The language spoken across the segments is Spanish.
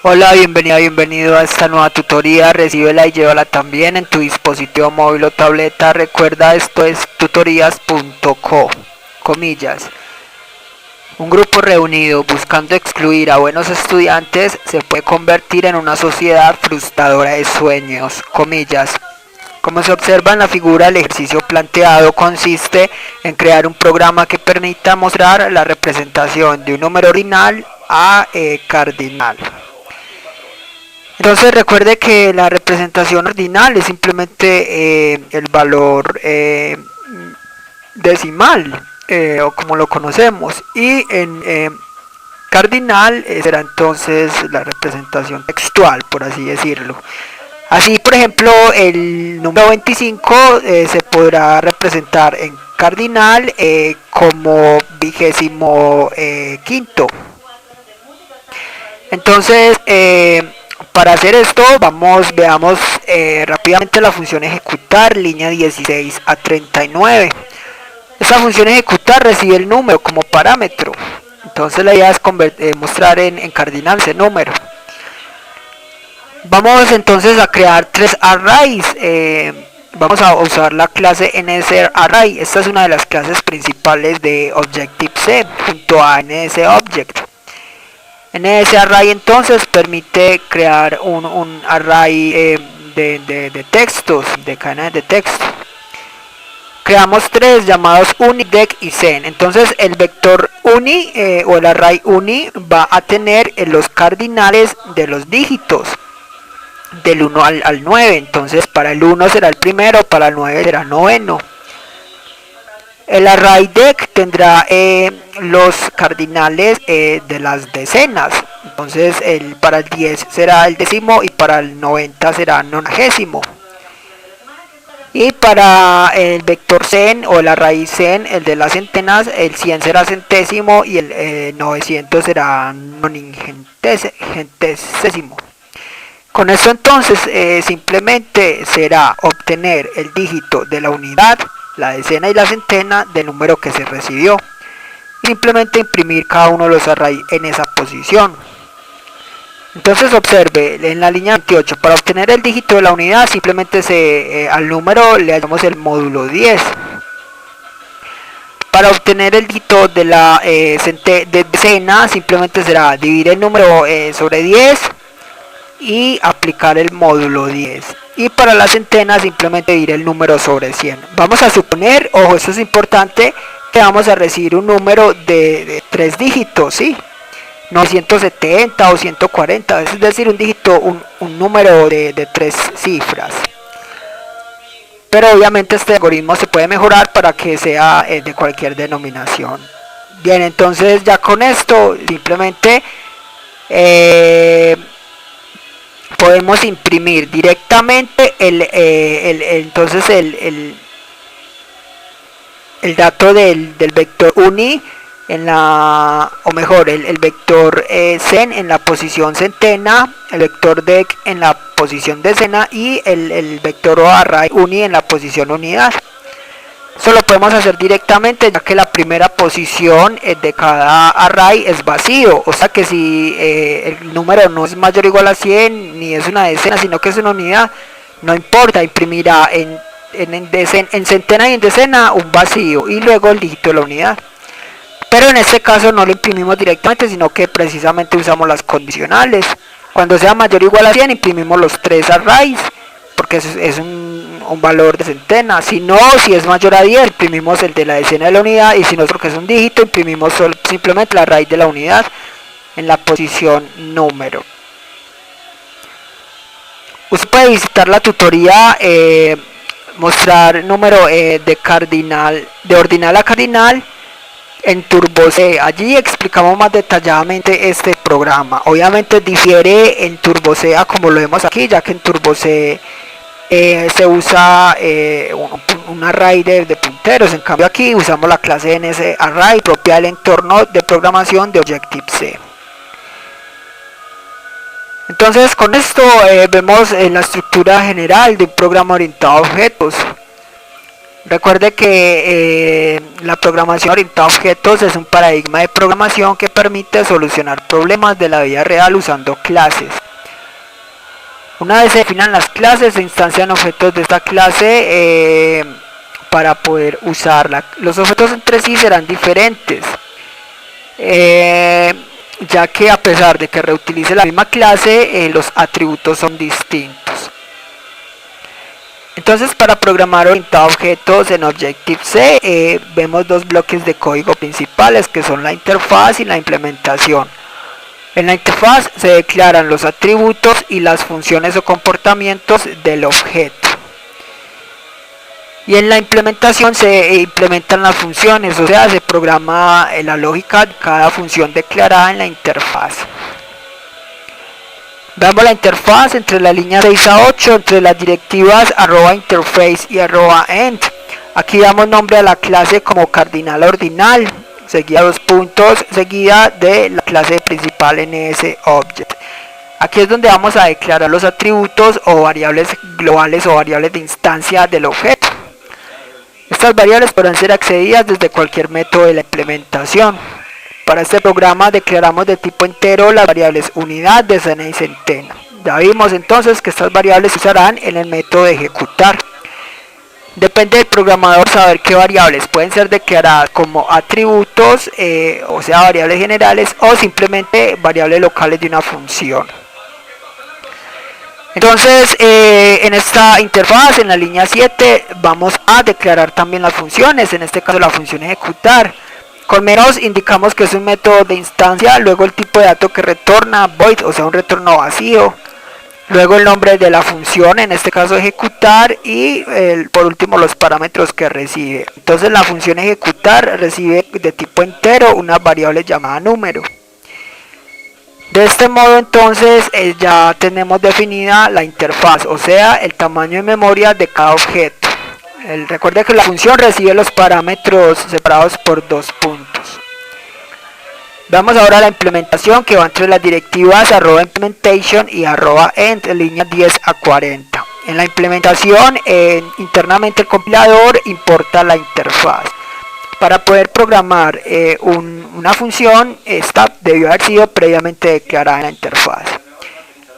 Hola, bienvenida, bienvenido a esta nueva tutoría. Recíbela y llévala también en tu dispositivo móvil o tableta. Recuerda, esto es tutorías.co, comillas. Un grupo reunido buscando excluir a buenos estudiantes se puede convertir en una sociedad frustradora de sueños, comillas. Como se observa en la figura, el ejercicio planteado consiste en crear un programa que permita mostrar la representación de un número ordinal a cardinal. Entonces recuerde que la representación ordinal es simplemente el valor decimal o como lo conocemos, y en cardinal será entonces la representación textual, por así decirlo. Así, por ejemplo, el número 25 se podrá representar en cardinal como 25º. Entonces, para hacer esto, veamos rápidamente la función ejecutar, línea 16 a 39. Esta función ejecutar recibe el número como parámetro. Entonces la idea es mostrar en cardinal ese número. Vamos entonces a crear tres arrays. Vamos a usar la clase NSArray. Esta es una de las clases principales de Objective-C junto a NSObject. NSArray entonces permite crear un array de textos, de cadenas de texto. Creamos tres llamados uni, dec y sen. Entonces el vector uni o el array uni va a tener los cardinales de los dígitos del 1 al 9. Entonces para el 1 será el primero, para el 9 será noveno. El array dec tendrá los cardinales de las decenas. Entonces para el 10 será el décimo y para el 90 será nonagésimo. Y para el vector sen o el array sen, el de las centenas, el 100 será centésimo y el 900 será noningentésimo. Con esto entonces simplemente será obtener el dígito de la unidad, la decena y la centena del número que se recibió. Simplemente imprimir cada uno de los arrays en esa posición. Entonces observe en la línea 28, para obtener el dígito de la unidad simplemente al número le hallamos el módulo 10. Para obtener el dígito de la decena simplemente será dividir el número sobre 10 y aplicar el módulo 10. Y para la centena simplemente dividir el número sobre 100. Vamos a suponer, ojo, esto es importante, que vamos a recibir un número de 3 dígitos, ¿sí? No 170 o 140, es decir, un dígito, un número de 3 cifras. Pero obviamente este algoritmo se puede mejorar para que sea de cualquier denominación. Bien, entonces ya con esto simplemente podemos imprimir directamente el dato del vector uni en el vector sen en la posición centena, el vector dec en la posición decena y el vector o array uni en la posición unidad. Eso lo podemos hacer directamente, ya que la primera posición de cada array es vacío, o sea que si el número no es mayor o igual a 100 ni es una decena sino que es una unidad, no importa, imprimirá en centena y en decena un vacío y luego el dígito de la unidad. Pero en este caso no lo imprimimos directamente, sino que precisamente usamos las condicionales. Cuando sea mayor o igual a 100 imprimimos los tres arrays, porque es un valor de centena. Si no, si es mayor a 10 imprimimos el de la decena de la unidad, y si no, que es un dígito, imprimimos simplemente la raíz de la unidad en la posición número. Usted puede visitar la tutoría mostrar número de ordinal a cardinal en TurboC. Allí explicamos más detalladamente este programa. Obviamente difiere en TurboC a como lo vemos aquí, ya que en TurboC se usa un array de punteros. En cambio aquí usamos la clase NSArray propia del entorno de programación de Objective-C. Entonces con esto vemos la estructura general de un programa orientado a objetos. Recuerde que la programación orientada a objetos es un paradigma de programación que permite solucionar problemas de la vida real usando clases. Una vez se definan las clases, se instancian objetos de esta clase para poder usarla. Los objetos entre sí serán diferentes, ya que a pesar de que reutilice la misma clase, los atributos son distintos. Entonces, para programar orientado a objetos en Objective-C, vemos dos bloques de código principales, que son la interfaz y la implementación. En la interfaz se declaran los atributos y las funciones o comportamientos del objeto. Y en la implementación se implementan las funciones, o sea, se programa la lógica de cada función declarada en la interfaz. Veamos la interfaz entre la línea 6 a 8, entre las directivas @interface y @end. Aquí damos nombre a la clase como cardinal ordinal, seguida dos puntos, seguida de la clase principal NSObject. Aquí es donde vamos a declarar los atributos o variables globales o variables de instancia del objeto. Estas variables podrán ser accedidas desde cualquier método de la implementación. Para este programa declaramos de tipo entero las variables unidad, decena y centena. Ya vimos entonces que estas variables se usarán en el método de ejecutar. Depende del programador saber qué variables pueden ser declaradas como atributos, o sea, variables generales, o simplemente variables locales de una función. Entonces, en esta interfaz, en la línea 7, vamos a declarar también las funciones, en este caso la función ejecutar. Con menos indicamos que es un método de instancia, luego el tipo de dato que retorna, void, o sea, un retorno vacío. Luego el nombre de la función, en este caso ejecutar, y por último los parámetros que recibe. Entonces la función ejecutar recibe de tipo entero una variable llamada número. De este modo entonces ya tenemos definida la interfaz, o sea, el tamaño de memoria de cada objeto. Recuerde que la función recibe los parámetros separados por dos puntos. Vamos ahora a la implementación, que va entre las directivas @implementation y @end, en línea 10 a 40. En la implementación, internamente el compilador importa la interfaz. Para poder programar una función, esta debió haber sido previamente declarada en la interfaz.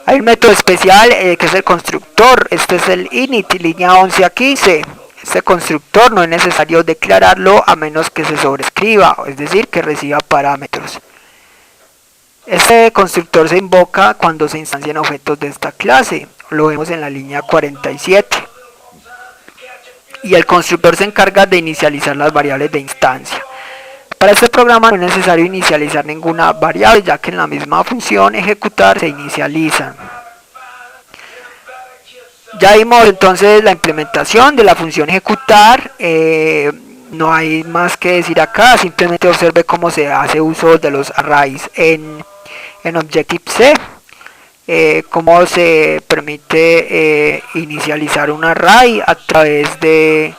Hay un método especial que es el constructor. Este es el init, línea 11 a 15. Este constructor no es necesario declararlo a menos que se sobrescriba, es decir, que reciba parámetros. Este constructor se invoca cuando se instancian objetos de esta clase. Lo vemos en la línea 47. Y el constructor se encarga de inicializar las variables de instancia. Para este programa no es necesario inicializar ninguna variable, ya que en la misma función ejecutar se inicializan. Ya vimos entonces la implementación de la función ejecutar. No hay más que decir acá, simplemente observe cómo se hace uso de los arrays en Objective-C. Cómo se permite inicializar un array a través de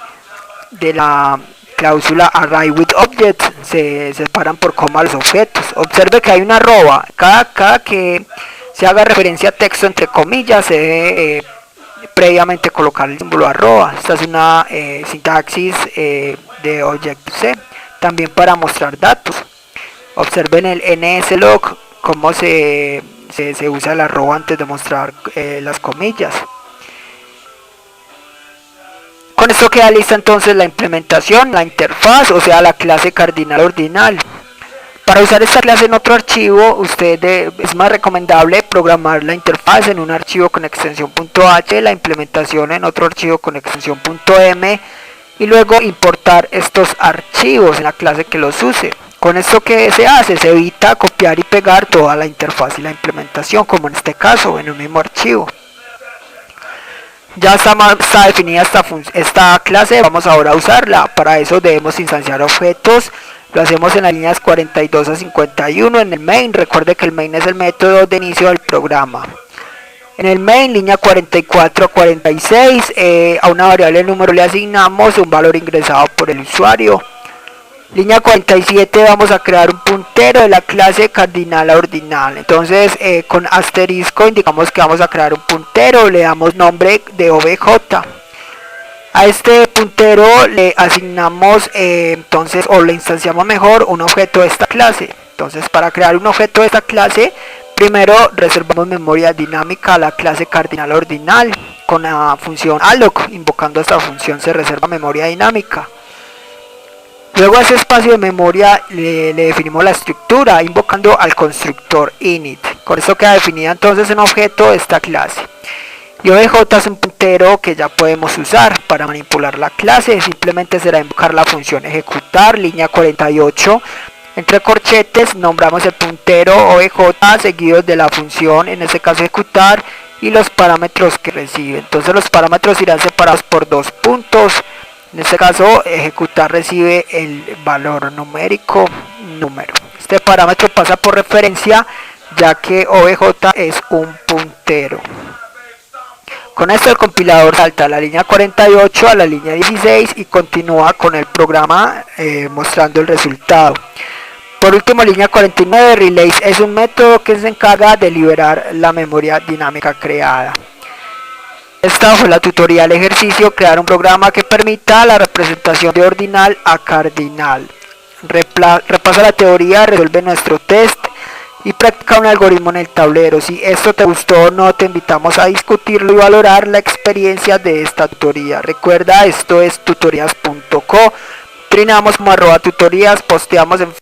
la cláusula ArrayWithObject. Se separan por coma los objetos. Observe que hay una arroba. Cada que se haga referencia a texto entre comillas se debe previamente colocar el símbolo arroba. Esta es una sintaxis de Objective-C, también para mostrar datos. Observen el nslog, cómo se usa el arroba antes de mostrar las comillas. Con esto queda lista entonces la implementación, la interfaz, o sea, la clase cardinal ordinal. Para usar esta clase en otro archivo, es más recomendable programar la interfaz en un archivo con extensión .h, la implementación en otro archivo con extensión .m, y luego importar estos archivos en la clase que los use. Con esto que se hace, se evita copiar y pegar toda la interfaz y la implementación, como en este caso, en un mismo archivo. Ya está definida esta clase, vamos ahora a usarla. Para eso debemos instanciar objetos. Lo hacemos en las líneas 42 a 51 en el main. Recuerde que el main es el método de inicio del programa. En el main, línea 44 a 46, a una variable número le asignamos un valor ingresado por el usuario. Línea 47 vamos a crear un puntero de la clase cardinal ordinal. Entonces con asterisco indicamos que vamos a crear un puntero, le damos nombre de obj. A este puntero le asignamos entonces, o le instanciamos mejor, un objeto de esta clase. Entonces, para crear un objeto de esta clase, primero reservamos memoria dinámica a la clase cardinal ordinal con la función alloc. Invocando esta función se reserva memoria dinámica. Luego a ese espacio de memoria le definimos la estructura invocando al constructor init. Con esto queda definida entonces un objeto de esta clase. Y obj es un puntero que ya podemos usar para manipular la clase. Simplemente será invocar la función ejecutar, línea 48. Entre corchetes nombramos el puntero obj seguidos de la función, en este caso ejecutar, y los parámetros que recibe. Entonces los parámetros irán separados por dos puntos. En este caso ejecutar recibe el valor numérico número. Este parámetro pasa por referencia ya que obj es un puntero. Con esto el compilador salta a la línea 48 a la línea 16 y continúa con el programa mostrando el resultado. Por último, línea 49, relays es un método que se encarga de liberar la memoria dinámica creada. Esta fue la tutorial ejercicio, crear un programa que permita la representación de ordinal a cardinal. Repasa la teoría, resuelve nuestro test y practica un algoritmo en el tablero. Si esto te gustó o no, te invitamos a discutirlo y valorar la experiencia de esta tutoría. Recuerda, esto es tutorías.co, trinamos como @tutorías, posteamos en